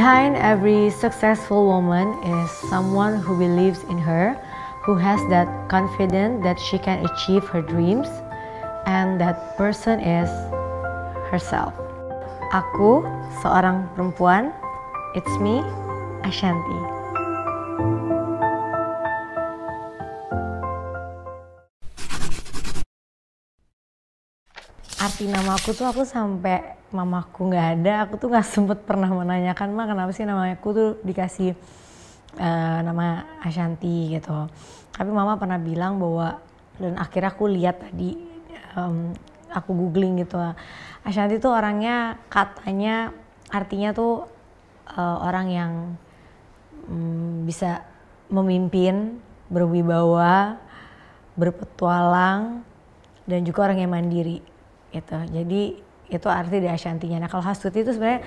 Behind every successful woman is someone who believes in her, who has that confidence that she can achieve her dreams, and that person is herself. Aku seorang perempuan, it's me, Ashanti. Arti nama aku tuh, aku sampai mamaku nggak ada, aku tuh nggak sempet pernah menanyakan, "Ma, kenapa sih nama aku tuh dikasih nama Ashanti," gitu. Tapi mama pernah bilang bahwa, dan akhirnya aku lihat tadi, aku googling gitu, Ashanti tuh orangnya, katanya artinya tuh orang yang bisa memimpin, berwibawa, berpetualang, dan juga orang yang mandiri gitu. Jadi itu arti dari Ashantinya. Nah, kalau Hastuti itu sebenarnya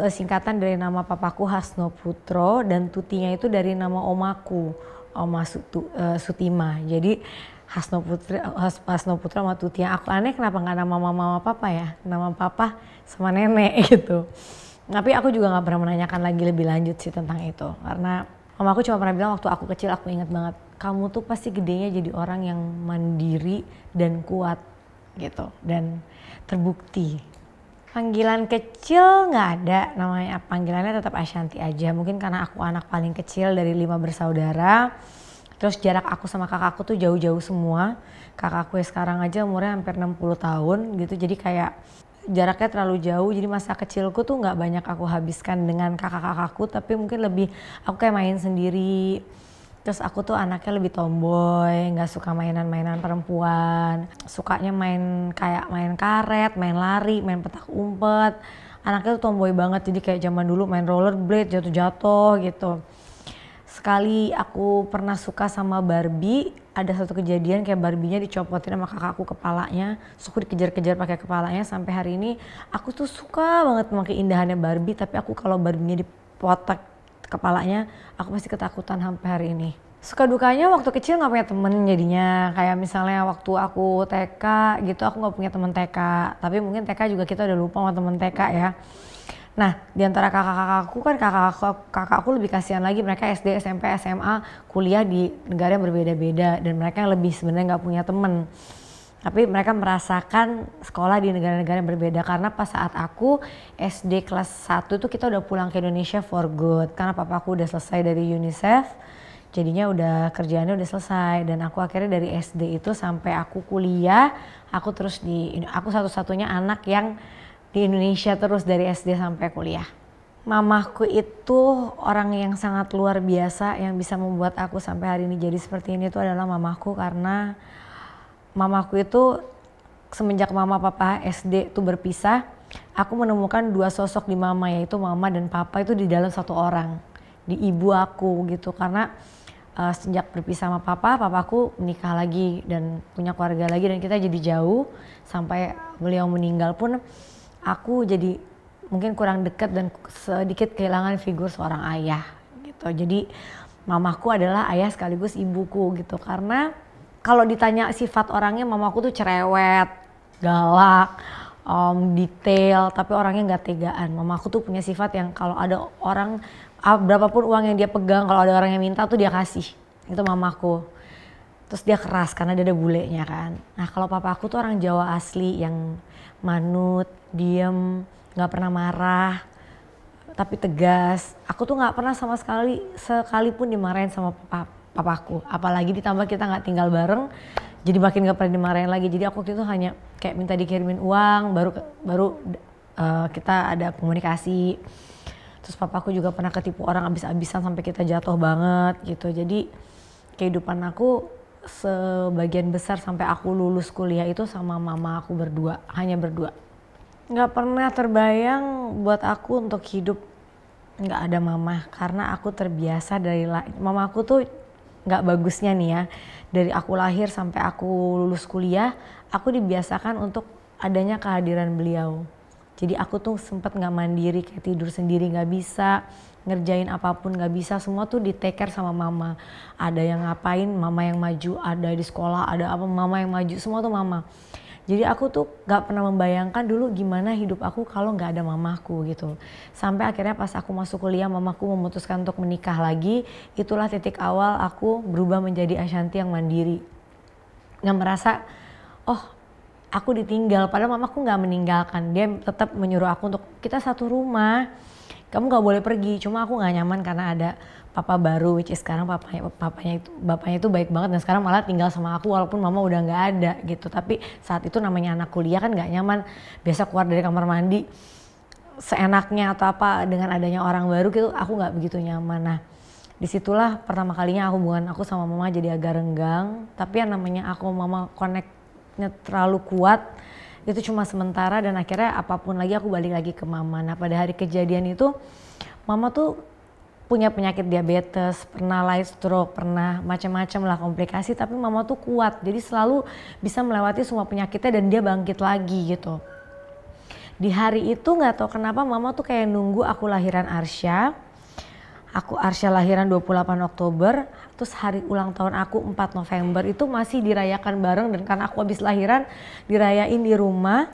singkatan dari nama papaku Hasno Putro, dan Tutinya itu dari nama omaku, Oma Sutima. Jadi Hasno Putro sama Tutinya. Aku aneh kenapa nggak nama mama papa ya, nama papa sama nenek gitu. Tapi aku juga nggak pernah menanyakan lagi lebih lanjut sih tentang itu, karena mamaku cuma pernah bilang waktu aku kecil, aku ingat banget, kamu tuh pasti gedenya jadi orang yang mandiri dan kuat gitu, dan terbukti. Panggilan kecil nggak ada, namanya panggilannya tetap Ashanti aja. Mungkin karena aku anak paling kecil dari 5 bersaudara, terus jarak aku sama kakakku tuh jauh-jauh semua. Kakakku ya sekarang aja umurnya hampir 60 tahun gitu, jadi kayak jaraknya terlalu jauh. Jadi masa kecilku tuh nggak banyak aku habiskan dengan kakak-kakakku, tapi mungkin lebih aku kayak main sendiri. Terus aku tuh anaknya lebih tomboy, nggak suka mainan-mainan perempuan. Sukanya main kayak main karet, main lari, main petak umpet. Anaknya tuh tomboy banget, jadi kayak zaman dulu main rollerblade, jatuh-jatuh gitu. Sekali aku pernah suka sama Barbie, ada satu kejadian kayak Barbie-nya dicopotin sama kakakku kepalanya. Terus aku dikejar-kejar pakai kepalanya, sampai hari ini aku tuh suka banget sama keindahannya Barbie. Tapi aku kalau Barbie-nya dipotek kepalanya, aku pasti ketakutan sampai hari ini. Suka dukanya waktu kecil nggak punya temen jadinya, kayak misalnya waktu aku TK gitu, aku nggak punya temen TK. Tapi mungkin TK juga kita udah lupa sama temen TK ya. Nah, diantara kakak-kakakku kan kakakku lebih kasihan lagi, mereka SD, SMP, SMA, kuliah di negara yang berbeda-beda, dan mereka yang lebih sebenarnya nggak punya temen. Tapi mereka merasakan sekolah di negara-negara yang berbeda, karena pas saat aku SD kelas 1 tuh kita udah pulang ke Indonesia for good, karena papaku udah selesai dari UNICEF, jadinya udah kerjaannya udah selesai. Dan aku akhirnya dari SD itu sampai aku kuliah, aku satu-satunya anak yang di Indonesia terus dari SD sampai kuliah. Mamaku itu orang yang sangat luar biasa, yang bisa membuat aku sampai hari ini jadi seperti ini. Itu adalah mamaku, karena mamaku itu semenjak mama papa SD itu berpisah, aku menemukan 2 sosok di mama, yaitu mama dan papa itu di dalam satu orang, di ibu aku gitu. Karena sejak berpisah sama papaku menikah lagi dan punya keluarga lagi, dan kita jadi jauh. Sampai beliau meninggal pun aku jadi mungkin kurang dekat dan sedikit kehilangan figur seorang ayah gitu. Jadi mamaku adalah ayah sekaligus ibuku gitu. Karena kalau ditanya sifat orangnya, mamaku tuh cerewet, galak, detail, tapi orangnya nggak tegaan. Mamaku tuh punya sifat yang kalau ada orang, berapapun uang yang dia pegang, kalau ada orang yang minta tuh dia kasih. Itu mamaku. Terus dia keras karena dia ada bulenya kan. Nah, kalau papaku tuh orang Jawa asli yang manut, diem, nggak pernah marah, tapi tegas. Aku tuh nggak pernah sama sekalipun dimarahin sama papaku. Apalagi ditambah kita nggak tinggal bareng, jadi makin nggak pernah dimarahin lagi. Jadi aku waktu itu hanya kayak minta dikirimin uang, baru kita ada komunikasi. Terus papaku juga pernah ketipu orang abis-abisan sampai kita jatuh banget gitu. Jadi kehidupan aku sebagian besar sampai aku lulus kuliah itu sama mama aku berdua, hanya berdua. Nggak pernah terbayang buat aku untuk hidup nggak ada mama, karena aku terbiasa dari mama aku tuh nggak bagusnya nih ya, dari aku lahir sampai aku lulus kuliah, aku dibiasakan untuk adanya kehadiran beliau. Jadi aku tuh sempet nggak mandiri, kayak tidur sendiri nggak bisa, ngerjain apapun nggak bisa, semua tuh di take care sama mama. Ada yang ngapain, mama yang maju, ada di sekolah, ada apa, mama yang maju, semua tuh mama. Jadi aku tuh gak pernah membayangkan dulu gimana hidup aku kalau gak ada mamaku gitu. Sampai akhirnya pas aku masuk kuliah mamaku memutuskan untuk menikah lagi. Itulah titik awal aku berubah menjadi Ashanty yang mandiri. Yang merasa oh aku ditinggal, padahal mamaku gak meninggalkan. Dia tetap menyuruh aku untuk kita satu rumah. Kamu gak boleh pergi, cuma aku gak nyaman karena ada papa baru, which is sekarang bapaknya itu baik banget dan sekarang malah tinggal sama aku walaupun mama udah nggak ada gitu. Tapi saat itu namanya anak kuliah kan nggak nyaman, biasa keluar dari kamar mandi seenaknya atau apa, dengan adanya orang baru gitu aku nggak begitu nyaman. Nah disitulah pertama kalinya hubungan aku sama mama jadi agak renggang, tapi yang namanya aku mama connect-nya terlalu kuat itu cuma sementara dan akhirnya apapun lagi aku balik lagi ke mama. Nah pada hari kejadian itu mama tuh punya penyakit diabetes, pernah light stroke, pernah macam-macam lah komplikasi, tapi mama tuh kuat, jadi selalu bisa melewati semua penyakitnya dan dia bangkit lagi gitu. Di hari itu nggak tahu kenapa mama tuh kayak nunggu aku lahiran Arsya. Arsya lahiran 28 Oktober, terus hari ulang tahun aku 4 November itu masih dirayakan bareng dan karena aku habis lahiran dirayain di rumah.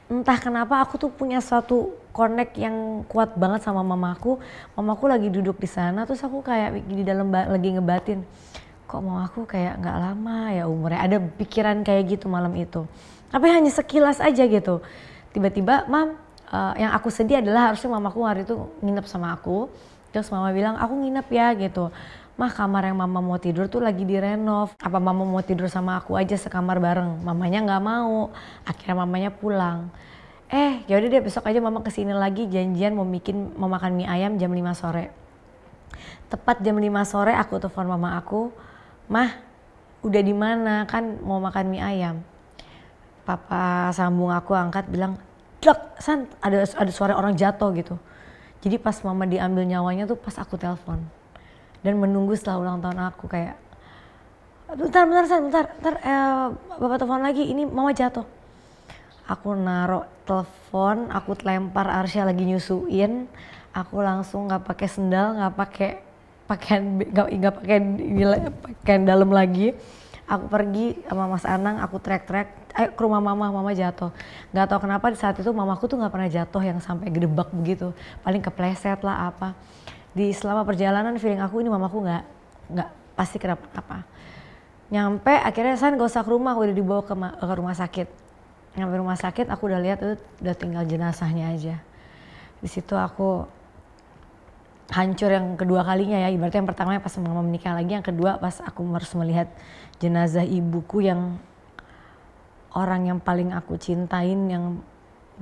Entah kenapa aku tuh punya suatu connect yang kuat banget sama mamaku. Mamaku lagi duduk di sana terus aku kayak di dalam lagi ngebatin. Kok mamaku kayak nggak lama ya umurnya. Ada pikiran kayak gitu malam itu. Tapi hanya sekilas aja gitu. Tiba-tiba yang aku sedih adalah harusnya mamaku hari itu nginep sama aku. Terus mama bilang aku nginep ya gitu. Mah kamar yang mama mau tidur tuh lagi direnov. Apa mama mau tidur sama aku aja sekamar bareng? Mamanya nggak mau. Akhirnya mamanya pulang. Yaudah deh besok aja mama kesini lagi janjian mau makan mie ayam jam 5 sore. Tepat jam 5 sore aku telepon mama aku. Mah udah di mana kan mau makan mie ayam. Papa sambung aku angkat bilang, "Dek, San, ada suara orang jatuh gitu." Jadi pas mama diambil nyawanya tuh pas aku telepon. Dan menunggu setelah ulang tahun aku kayak, bentar San, bapak telepon lagi, ini mama jatuh. Aku naruh telepon, aku lempar Arsya lagi nyusuin, aku langsung nggak pakai sendal, nggak pakai pakaian dalam lagi. Aku pergi sama Mas Anang, aku trek-trek, ke rumah mama jatuh. Nggak tahu kenapa di saat itu mamaku tuh nggak pernah jatuh yang sampai gedebak begitu, paling kepleset lah apa. Di selama perjalanan feeling aku ini mamaku nggak pasti kenapa-napa. Nyampe akhirnya San gak usah ke rumah, aku udah dibawa ke rumah sakit. Nyampe rumah sakit aku udah lihat itu udah tinggal jenazahnya aja. Di situ aku hancur yang kedua kalinya ya, ibaratnya yang pertama pas mama menikah lagi, yang kedua pas aku harus melihat jenazah ibuku yang orang yang paling aku cintain, yang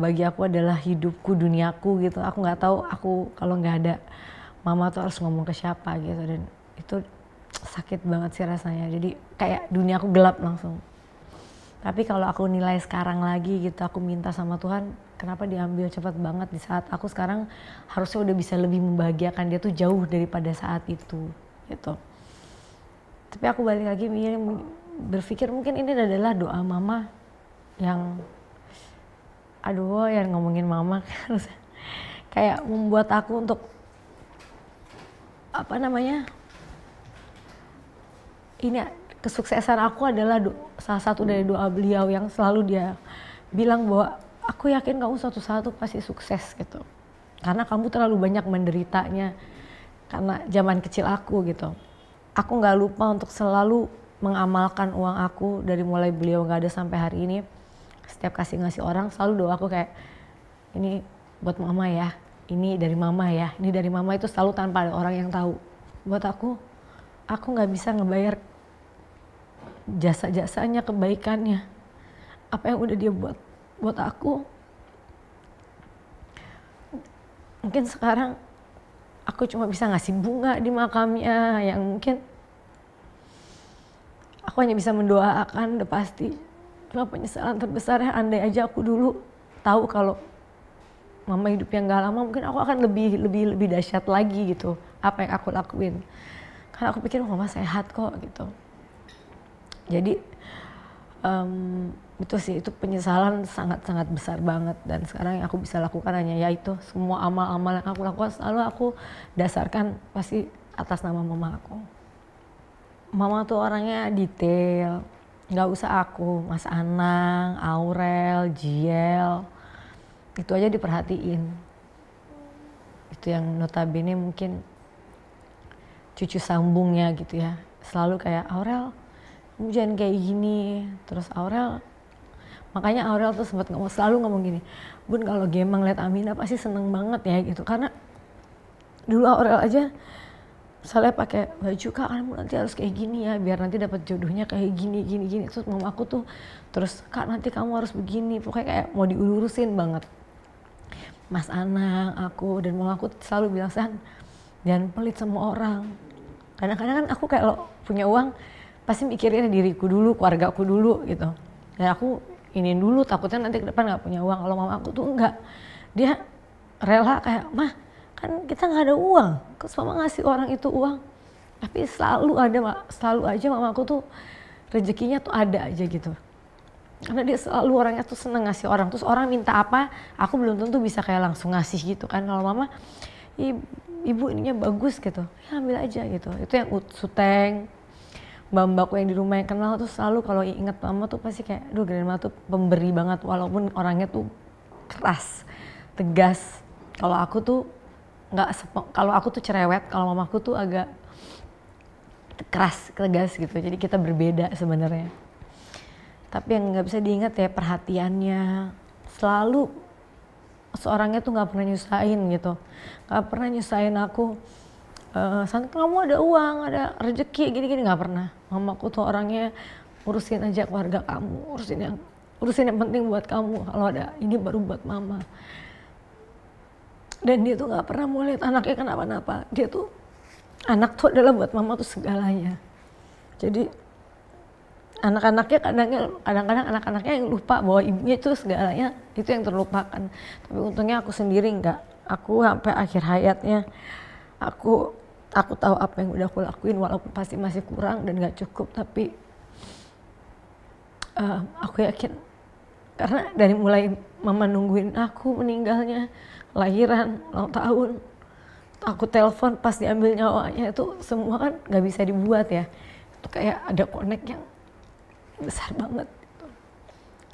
bagi aku adalah hidupku, duniaku gitu. Aku nggak tahu aku kalau nggak ada mama tuh harus ngomong ke siapa gitu, dan itu sakit banget sih rasanya. Jadi kayak dunia aku gelap langsung. Tapi kalau aku nilai sekarang lagi gitu, aku minta sama Tuhan kenapa diambil cepat banget di saat aku sekarang harusnya udah bisa lebih membahagiakan dia tuh jauh daripada saat itu gitu. Tapi aku balik lagi berpikir mungkin ini adalah doa mama yang yang ngomongin mama kayak membuat aku untuk ini kesuksesan aku adalah salah satu dari doa beliau yang selalu dia bilang bahwa aku yakin kamu suatu saat pasti sukses gitu. Karena kamu terlalu banyak menderitanya karena zaman kecil aku gitu. Aku gak lupa untuk selalu mengamalkan uang aku dari mulai beliau gak ada sampai hari ini. Setiap ngasih orang selalu doa aku kayak, ini buat mama ya, ini dari mama ya, ini dari mama, itu selalu tanpa ada orang yang tahu. Buat aku gak bisa ngebayar jasa-jasanya, kebaikannya, apa yang udah dia buat aku. Mungkin sekarang aku cuma bisa ngasih bunga di makamnya yang mungkin aku hanya bisa mendoakan, udah pasti. Cuma penyesalan terbesarnya andai aja aku dulu tahu kalau mama hidupnya nggak lama, mungkin aku akan lebih dahsyat lagi gitu apa yang aku lakuin. Karena aku pikir mama sehat kok gitu. Jadi itu sih, itu penyesalan sangat-sangat besar banget, dan sekarang yang aku bisa lakukan hanya yaitu semua amal-amal yang aku lakukan selalu aku dasarkan pasti atas nama mama aku. Mama tuh orangnya detail, Nggak usah aku, Mas Anang, Aurel, Jiel, itu aja diperhatiin. Itu yang notabene mungkin cucu sambungnya gitu ya. Selalu kayak, Aurel kamu jangan kayak gini. Terus makanya Aurel tuh sempat selalu ngomong gini, Bun kalau Gemang liat Aminah pasti seneng banget ya gitu. Karena dulu Aurel aja misalnya pakai baju, Kak kamu nanti harus kayak gini ya biar nanti dapat jodohnya kayak gini. Terus mama aku tuh terus, Kak nanti kamu harus begini, pokoknya kayak mau diurusin banget. Mas Anang, aku dan mama aku selalu bilang, San jangan pelit sama orang. Kadang-kadang kan aku kayak lo punya uang pasti mikirin diriku dulu, keluarga aku dulu gitu. Dan aku iniin dulu, takutnya nanti ke depan gak punya uang. Kalau mama aku tuh enggak, dia rela kayak, Mah kan kita nggak ada uang, terus mama ngasih orang itu uang, tapi selalu aja mama aku tuh rezekinya tuh ada aja gitu, karena dia selalu orangnya tuh seneng ngasih orang. Terus orang minta apa, aku belum tentu bisa kayak langsung ngasih gitu kan. Kalau mama, ibu ininya bagus gitu, ya ambil aja gitu. Itu yang Suteng, mbak-mbakku yang di rumah yang kenal tuh selalu kalau inget mama tuh pasti kayak, duh Grandma tuh pemberi banget walaupun orangnya tuh keras, tegas. Kalau aku tuh kalau aku tuh cerewet, kalau mamaku tuh agak keras, tegas gitu. Jadi kita berbeda sebenarnya. Tapi yang nggak bisa diingat ya perhatiannya. Selalu seorangnya tuh nggak pernah nyusahin gitu, nggak pernah nyusahin aku. San kamu ada uang, ada rezeki, gini-gini, nggak pernah. Mamaku tuh orangnya urusin aja keluarga kamu, urusin yang penting buat kamu. Kalau ada ini baru buat mama. Dan dia tuh gak pernah mau lihat anaknya kenapa-napa. Dia tuh, anak tuh adalah buat mama tuh segalanya. Jadi anak-anaknya kadang-kadang anak-anaknya yang lupa bahwa ibunya itu segalanya, itu yang terlupakan. Tapi untungnya aku sendiri enggak. Aku sampai akhir hayatnya, aku tahu apa yang udah aku lakuin walaupun pasti masih kurang dan gak cukup. Tapi aku yakin, karena dari mulai mama nungguin aku meninggalnya, lahiran, ulang tahun, aku telepon pas diambil nyawanya, itu semua kan gak bisa dibuat ya. Itu kayak ada connect yang besar banget gitu.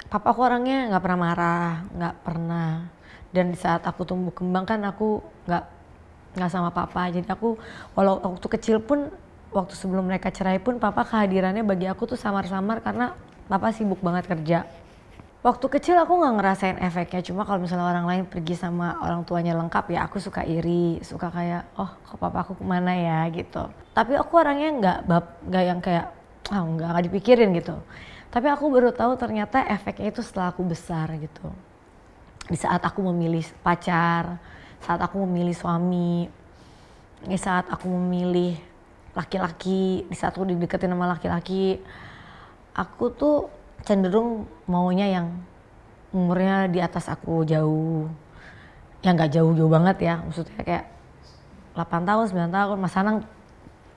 Papa aku orangnya gak pernah marah, gak pernah. Dan di saat aku tumbuh kembang kan aku gak sama papa. Jadi aku walau waktu kecil pun, waktu sebelum mereka cerai pun, papa kehadirannya bagi aku tuh samar-samar karena papa sibuk banget kerja. Waktu kecil aku gak ngerasain efeknya, cuma kalau misalnya orang lain pergi sama orang tuanya lengkap ya aku suka iri, suka kayak, oh kok papa aku kemana ya gitu. Tapi aku orangnya gak yang kayak, gak dipikirin gitu. Tapi aku baru tahu ternyata efeknya itu setelah aku besar gitu. Di saat aku memilih pacar, saat aku memilih suami, di saat aku memilih laki-laki, di saat aku dideketin sama laki-laki, aku tuh cenderung maunya yang umurnya di atas aku jauh. Yang gak jauh-jauh banget ya, maksudnya kayak 8 tahun, 9 tahun, Mas Anang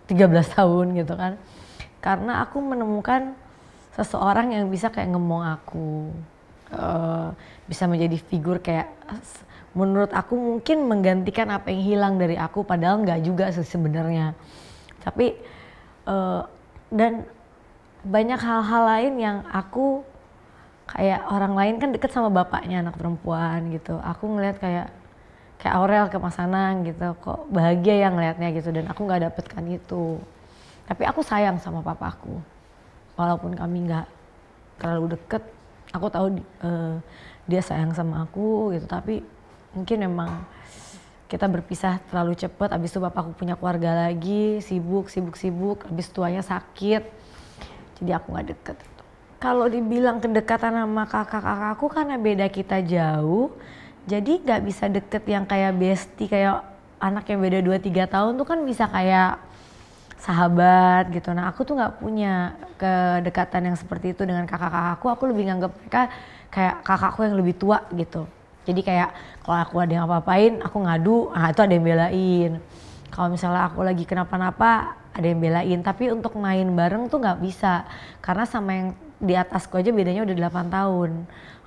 13 tahun gitu kan. Karena aku menemukan seseorang yang bisa kayak ngemong aku, bisa menjadi figur kayak menurut aku mungkin menggantikan apa yang hilang dari aku, padahal nggak juga sebenarnya. Tapi dan banyak hal-hal lain yang aku kayak orang lain kan deket sama bapaknya anak perempuan gitu. Aku ngeliat kayak Aurel ke Mas Anang gitu, kok bahagia ya ngeliatnya gitu, dan aku nggak dapetkan itu. Tapi aku sayang sama papaku, walaupun kami nggak terlalu deket. Aku tahu dia sayang sama aku gitu, tapi mungkin memang kita berpisah terlalu cepet. Abis itu bapakku punya keluarga lagi, sibuk, abis tuanya sakit. Jadi aku gak deket. Kalau dibilang kedekatan sama kakak-kakakku karena beda kita jauh, jadi gak bisa deket yang kayak bestie, kayak anak yang beda 2-3 tahun tuh kan bisa kayak sahabat gitu. Nah aku tuh gak punya kedekatan yang seperti itu dengan kakak-kakakku. Aku lebih nganggep mereka kayak kakakku yang lebih tua gitu. Jadi kayak kalau aku ada yang apa-apain, aku ngadu, itu ada yang belain. Kalau misalnya aku lagi kenapa-napa, ada yang belain. Tapi untuk main bareng tuh gak bisa. Karena sama yang di atasku aja bedanya udah 8 tahun.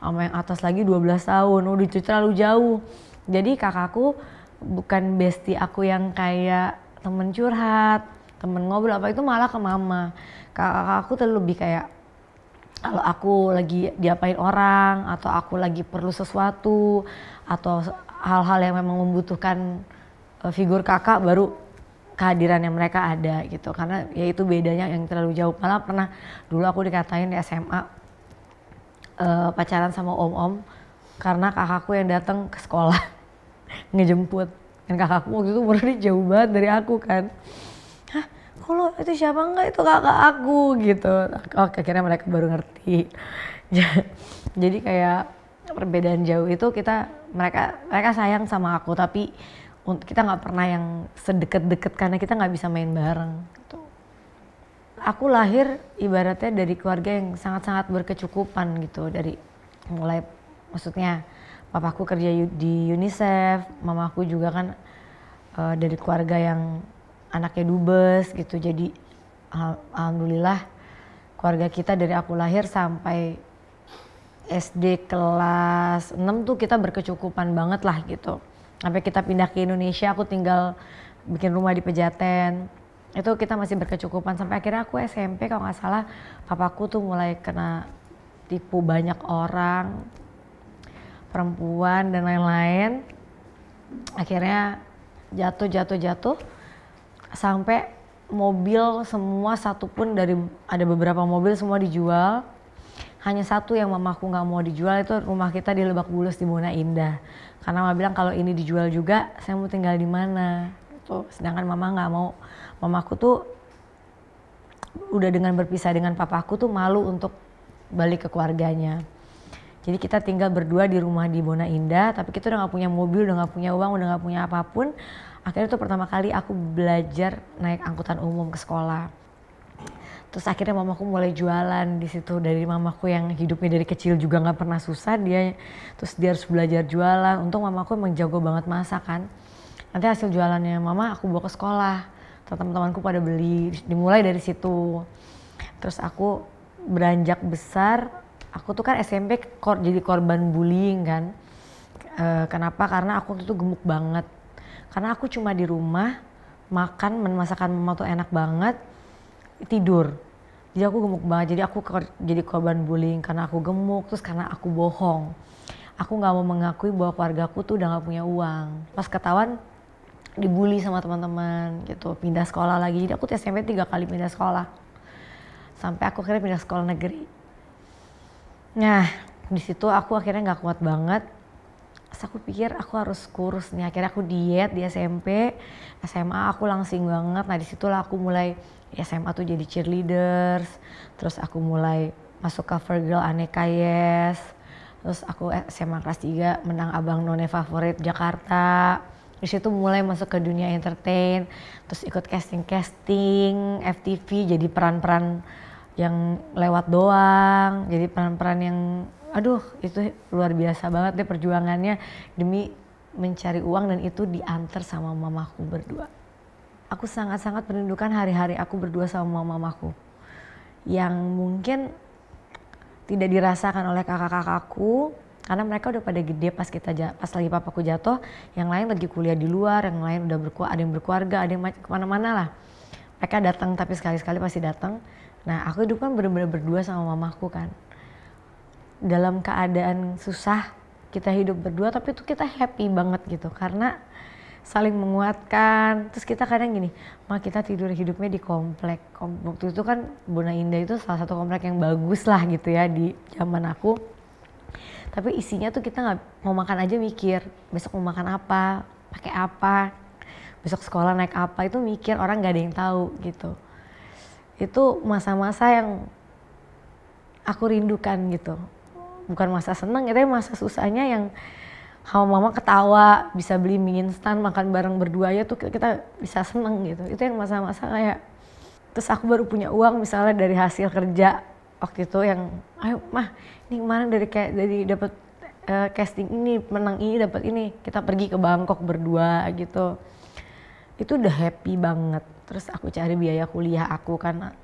Sama yang atas lagi 12 tahun, udah terlalu jauh. Jadi kakakku bukan bestie aku yang kayak temen curhat, temen ngobrol apa, itu malah ke mama. Kakak aku tuh lebih kayak Kalau aku lagi diapain orang atau aku lagi perlu sesuatu atau hal-hal yang memang membutuhkan figur kakak, baru kehadirannya mereka ada gitu. Karena ya itu bedanya yang terlalu jauh. Malah pernah dulu aku dikatain di SMA pacaran sama om-om karena kakakku yang datang ke sekolah ngejemput. Dan kakakku waktu itu umurnya jauh banget dari aku kan. Hah, kalau itu siapa? Enggak, itu kakak aku gitu. Oh, akhirnya mereka baru ngerti. Jadi kayak perbedaan jauh itu mereka sayang sama aku, tapi kita nggak pernah yang sedekat-dekat karena kita nggak bisa main bareng gitu. Aku lahir ibaratnya dari keluarga yang sangat-sangat berkecukupan gitu, dari mulai maksudnya papaku kerja di UNICEF, mamaku juga kan dari keluarga yang anaknya dubes gitu. Jadi alhamdulillah keluarga kita dari aku lahir sampai SD kelas 6 tuh kita berkecukupan banget lah gitu. Sampai kita pindah ke Indonesia, aku tinggal bikin rumah di Pejaten. Itu kita masih berkecukupan sampai akhirnya aku SMP kalau nggak salah, papaku tuh mulai kena tipu banyak orang, perempuan dan lain-lain. Akhirnya jatuh sampai mobil semua satupun dari ada beberapa mobil semua dijual. Hanya satu yang mamaku nggak mau dijual, itu rumah kita di Lebak Bulus di Mona Indah. Karena mama bilang kalau ini dijual juga saya mau tinggal di mana. Tuh, sedangkan mama nggak mau. Mamaku tuh udah dengan berpisah dengan papaku tuh malu untuk balik ke keluarganya. Jadi kita tinggal berdua di rumah di Mona Indah, tapi kita udah nggak punya mobil, udah nggak punya uang, udah nggak punya apapun. Akhirnya itu pertama kali aku belajar naik angkutan umum ke sekolah. Terus akhirnya mamaku mulai jualan di situ. Dari mamaku yang hidupnya dari kecil juga nggak pernah susah, dia harus belajar jualan. Untung mamaku emang jago banget masak kan. Nanti hasil jualannya mama aku bawa ke sekolah. Teman-temanku pada beli, dimulai dari situ. Terus aku beranjak besar, aku tuh kan SMP jadi korban bullying kan. Kenapa? Karena aku tuh gemuk banget. Karena aku cuma di rumah makan, masakan mama tuh enak banget, tidur. Jadi aku gemuk banget, jadi aku jadi korban bullying karena aku gemuk, terus karena aku bohong. Aku gak mau mengakui bahwa keluargaku tuh udah gak punya uang. Pas ketahuan dibully sama teman-teman gitu, pindah sekolah lagi. Jadi aku SMP 3 kali pindah sekolah. Sampai aku akhirnya pindah sekolah negeri. Nah, di situ aku akhirnya gak kuat banget. Terus aku pikir aku harus kurus nih, akhirnya aku diet di SMP. SMA aku langsing banget. Nah disitulah aku mulai SMA tuh jadi cheerleaders, terus aku mulai masuk cover girl Aneka Yes, terus aku SMA kelas 3 menang Abang None Favorit Jakarta. Di situ mulai masuk ke dunia entertain, terus ikut casting FTV, jadi peran-peran yang lewat doang, jadi peran-peran yang aduh itu luar biasa banget deh perjuangannya demi mencari uang, dan itu diantar sama mamaku berdua. Aku sangat-sangat merindukan hari-hari aku berdua sama mamaku yang mungkin tidak dirasakan oleh kakak-kakakku karena mereka udah pada gede pas lagi papaku jatuh. Yang lain lagi kuliah di luar, yang lain udah ada yang berkeluarga, ada yang kemana-mana lah. Mereka datang tapi sekali-sekali pasti datang. Nah aku hidup kan bener-bener berdua sama mamaku kan. Dalam keadaan susah kita hidup berdua, tapi itu kita happy banget gitu karena saling menguatkan. Terus kita kadang gini, kita tidur hidupnya di komplek. Waktu itu kan Mona Indah itu salah satu komplek yang bagus lah gitu ya di zaman aku. Tapi isinya tuh kita nggak mau makan aja mikir, besok mau makan apa, pakai apa, besok sekolah naik apa, itu mikir, orang nggak ada yang tahu gitu. Itu masa-masa yang aku rindukan gitu. Bukan masa senang, itu masa susahnya yang sama mama ketawa, bisa beli mie instan, makan bareng berdua aja tuh kita bisa seneng gitu. Itu yang masa-masa kayak, terus aku baru punya uang misalnya dari hasil kerja waktu itu yang, ayo mah ini kemarin dari dapat casting ini, menang ini, dapat ini, kita pergi ke Bangkok berdua gitu. Itu udah happy banget. Terus aku cari biaya kuliah aku kan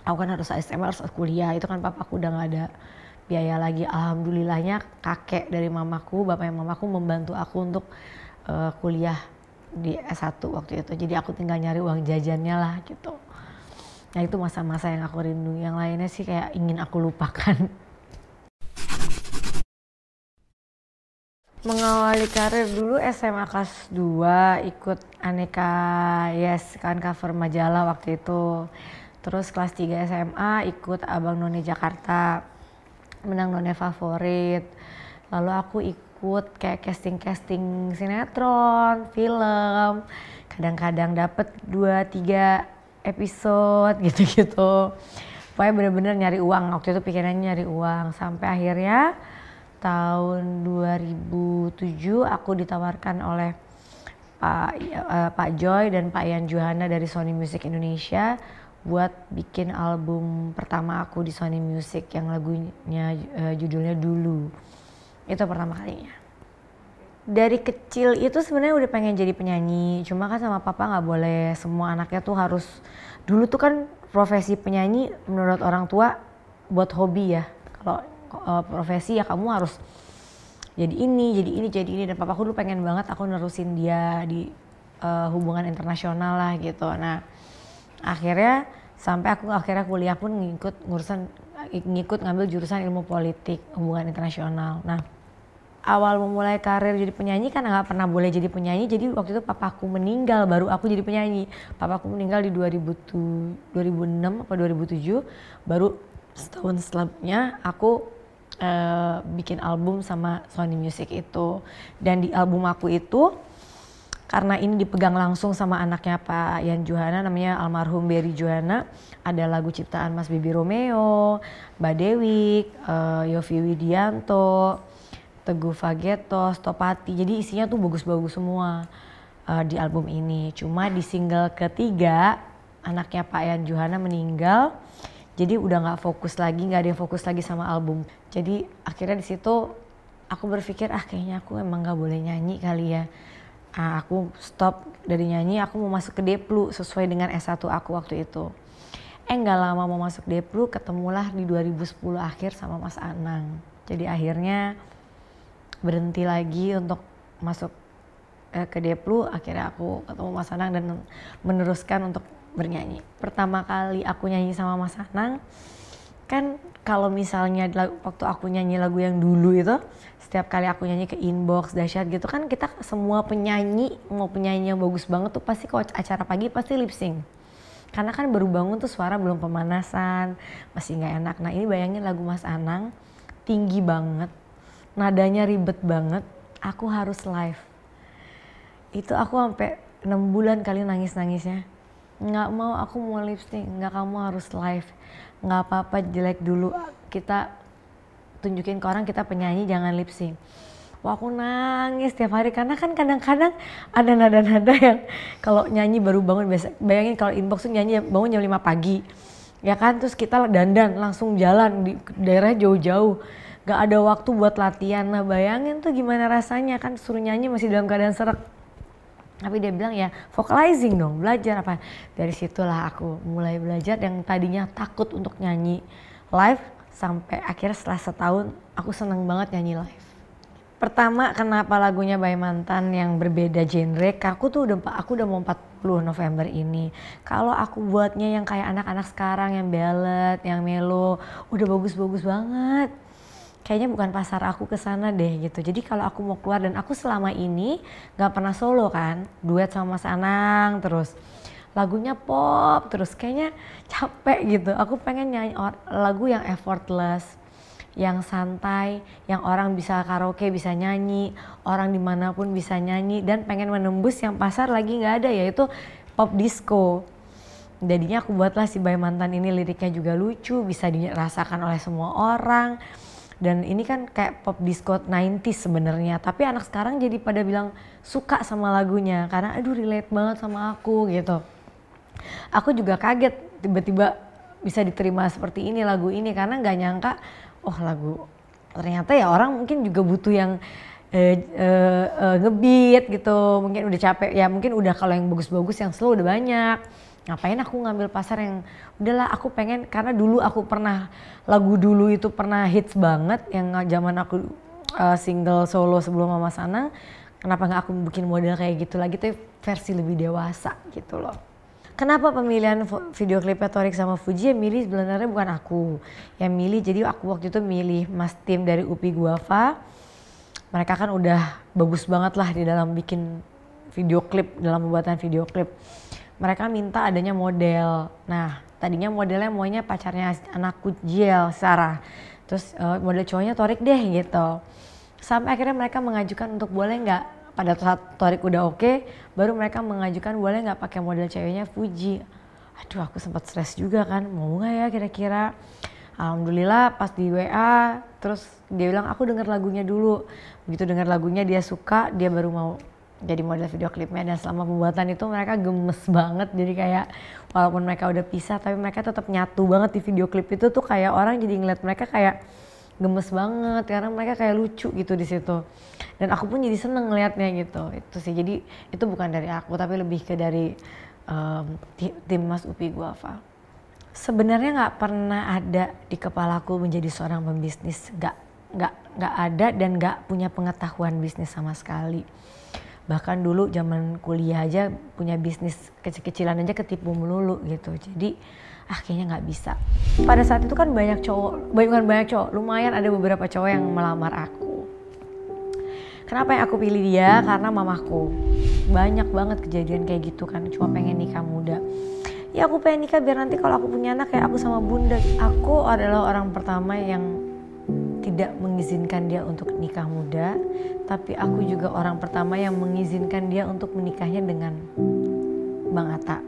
harus SMA, harus kuliah, itu kan papaku udah gak ada biaya lagi. Alhamdulillahnya kakek dari mamaku, bapaknya mamaku membantu aku untuk kuliah di S1 waktu itu. Jadi aku tinggal nyari uang jajannya lah gitu. Nah itu masa-masa yang aku rindu, yang lainnya sih kayak ingin aku lupakan. Mengawali karir dulu SMA kelas 2 ikut Aneka Yes kan, cover majalah waktu itu. Terus kelas 3 SMA ikut Abang None Jakarta, menang None Favorit. Lalu aku ikut kayak casting-casting sinetron, film. Kadang-kadang dapet 2-3 episode gitu-gitu. Pokoknya bener-bener nyari uang, waktu itu pikirannya nyari uang. Sampai akhirnya tahun 2007 aku ditawarkan oleh Pak Joy dan Pak Ian Johana dari Sony Music Indonesia buat bikin album pertama aku di Sony Music yang lagunya judulnya Dulu. Itu pertama kalinya. Dari kecil itu sebenarnya udah pengen jadi penyanyi, cuma kan sama papa nggak boleh semua anaknya tuh harus. Dulu tuh kan profesi penyanyi menurut orang tua buat hobi ya. Kalau profesi ya kamu harus jadi ini dan papaku dulu pengen banget aku nerusin dia di hubungan internasional lah gitu. Nah akhirnya sampai aku akhirnya kuliah pun ngikut ngambil jurusan ilmu politik hubungan internasional. Nah awal memulai karir jadi penyanyi kan nggak pernah boleh jadi penyanyi, jadi waktu itu papaku meninggal baru aku jadi penyanyi. Papaku meninggal di 2006 atau 2007, baru setahun setelahnya aku bikin album sama Sony Music itu. Dan di album aku itu karena ini dipegang langsung sama anaknya Pak Ian Johana, namanya almarhum Berry Johana, ada lagu ciptaan Mas Bibi Romeo, Mbak Dewi, Yofi Widianto, Teguh Fageto, Stopati. Jadi isinya tuh bagus-bagus semua di album ini. Cuma di single ketiga anaknya Pak Ian Johana meninggal. Jadi udah nggak ada yang fokus lagi sama album. Jadi akhirnya di situ aku berpikir kayaknya aku emang nggak boleh nyanyi kali ya. Aku stop dari nyanyi, aku mau masuk ke Deplu sesuai dengan S1 aku waktu itu. Nggak lama mau masuk Deplu, ketemulah di 2010 akhir sama Mas Anang. Jadi akhirnya berhenti lagi untuk masuk ke Deplu, akhirnya aku ketemu Mas Anang dan meneruskan untuk bernyanyi. Pertama kali aku nyanyi sama Mas Anang, kan kalau misalnya waktu aku nyanyi lagu yang Dulu itu, setiap kali aku nyanyi ke Inbox, Dahsyat gitu kan, kita semua penyanyi, mau penyanyi yang bagus banget tuh pasti kalau acara pagi pasti lip sync. Karena kan baru bangun tuh suara belum pemanasan, masih gak enak. Nah ini bayangin lagu Mas Anang, tinggi banget, nadanya ribet banget, aku harus live. Itu aku sampai 6 bulan kali nangis-nangisnya. Nggak mau, aku mau lip sync, nggak, kamu harus live. Nggak apa-apa jelek dulu, kita tunjukin ke orang kita penyanyi, jangan lip sync. Wah aku nangis tiap hari karena kan kadang-kadang ada nada-nada yang kalau nyanyi baru bangun, biasa bayangin kalau Inbox tuh nyanyi bangun jam 5 pagi. Ya kan, terus kita dandan langsung jalan di daerah jauh-jauh. Gak ada waktu buat latihan. Nah bayangin tuh gimana rasanya kan, suruh nyanyi masih dalam keadaan serak. Tapi dia bilang ya vocalizing dong, belajar apa. Dari situlah aku mulai belajar yang tadinya takut untuk nyanyi live, sampai akhirnya setelah setahun aku seneng banget nyanyi live. Pertama kenapa lagunya By Mantan yang berbeda genre, aku udah mau 40 November ini. Kalau aku buatnya yang kayak anak-anak sekarang yang ballad, yang melo, udah bagus-bagus banget. Kayaknya bukan pasar aku ke sana deh gitu. Jadi kalau aku mau keluar, dan aku selama ini gak pernah solo kan, duet sama Mas Anang terus. Lagunya pop terus, kayaknya capek gitu. Aku pengen nyanyi lagu yang effortless, yang santai, yang orang bisa karaoke, bisa nyanyi, orang dimanapun bisa nyanyi, dan pengen menembus yang pasar lagi gak ada, yaitu pop disco. Jadinya aku buatlah si By Mantan ini, liriknya juga lucu, bisa dirasakan oleh semua orang. Dan ini kan kayak pop disco 90s sebenarnya, tapi anak sekarang jadi pada bilang suka sama lagunya karena aduh relate banget sama aku gitu. Aku juga kaget tiba-tiba bisa diterima seperti ini lagu ini, karena nggak nyangka lagu ternyata ya orang mungkin juga butuh yang ngebeat gitu, mungkin udah capek ya, mungkin udah kalau yang bagus-bagus yang slow udah banyak. Ngapain aku ngambil pasar yang udahlah, aku pengen, karena dulu aku pernah lagu Dulu itu pernah hits banget yang zaman aku single solo sebelum Mama Sanang. Kenapa nggak aku bikin model kayak gitu lagi, tapi versi lebih dewasa gitu loh. Kenapa pemilihan video klipnya Torik sama Fuji, yang milih sebenarnya bukan aku. Yang milih, jadi aku waktu itu milih Mas Tim dari UPI Guava. Mereka kan udah bagus banget lah di dalam bikin video klip, dalam pembuatan video klip. Mereka minta adanya model. Nah, tadinya modelnya maunya pacarnya anakku Jiel, Sarah. Terus model cowoknya Torik deh gitu. Sampai akhirnya mereka mengajukan untuk boleh nggak, pada saat Torik udah oke, baru mereka mengajukan boleh nggak pakai model ceweknya Fuji. Aduh, aku sempat stres juga kan, mau nggak ya kira-kira. Alhamdulillah pas di WA, terus dia bilang aku denger lagunya dulu. Begitu denger lagunya dia suka, dia baru mau jadi model video klipnya. Dan selama pembuatan itu mereka gemes banget, jadi kayak walaupun mereka udah pisah tapi mereka tetap nyatu banget di video klip itu tuh, kayak orang jadi ngeliat mereka kayak gemes banget karena mereka kayak lucu gitu di situ. Dan aku pun jadi seneng ngeliatnya gitu. Itu sih, jadi itu bukan dari aku tapi lebih ke dari tim Mas UPI Guava. Sebenarnya nggak pernah ada di kepalaku menjadi seorang pembisnis, nggak ada dan nggak punya pengetahuan bisnis sama sekali. Bahkan dulu zaman kuliah aja punya bisnis kecil-kecilan aja ketipu melulu gitu. Jadi kayaknya nggak bisa. Pada saat itu kan banyak cowok, bukan banyak cowok, lumayan ada beberapa cowok yang melamar aku. Kenapa yang aku pilih dia? Karena mamaku. Banyak banget kejadian kayak gitu kan, cuma pengen nikah muda. Ya aku pengen nikah biar nanti kalau aku punya anak kayak aku sama bunda. Aku adalah orang pertama yang tidak mengizinkan dia untuk nikah muda, tapi aku juga orang pertama yang mengizinkan dia untuk menikahnya dengan Bang Atta.